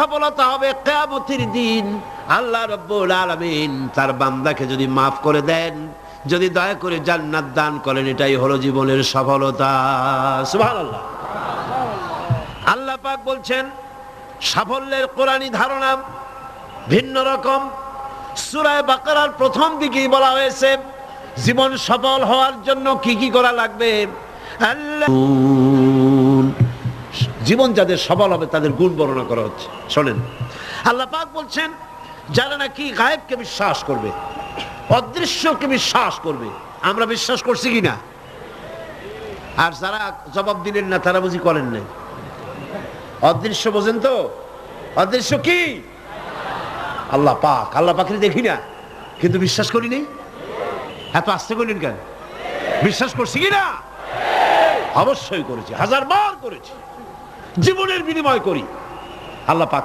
সফলতা হবে কিয়ামতের দিন। আল্লাহ রাব্বুল আলামিন তার বান্দাকে যদি মাফ করে দেন, যদি দয়া করে জান্নাত দান করেন, এটাই হলো জীবনের সফলতা। সুবহানাল্লাহ। আল্লাহ পাক বলছেন সাফল্যের কোরআনী ধারণা ভিন্ন রকম। সূরা বাকারার প্রথম দিকেই বলা হয়েছে জীবন সফল হওয়ার জন্য কি কি করা লাগবে। আল্লাহ জীবন যাদের সফল হবে তাদের গুণ বর্ণনা করা হচ্ছে। শোনেন, আল্লাহ পাক বলছেন যারা নাকি গায়েবকে বিশ্বাস করবে, অদৃশ্যকে বিশ্বাস করবে। আমরা বিশ্বাস করছি কিনা? আর যারা জবাব দিলেন না তারা বুঝি করেন নাই। অদৃশ্য বোঝেন তো? অদৃশ্য কি? আল্লাহ পাক। আল্লাহ পাকের দেখি না কিন্তু বিশ্বাস করি নেই। এত আস্তে করলেন কেন? বিশ্বাস করছি কিনা? অবশ্যই করেছি, হাজার বার করেছি, জীবনের বিনিময় করি। আল্লাহ পাক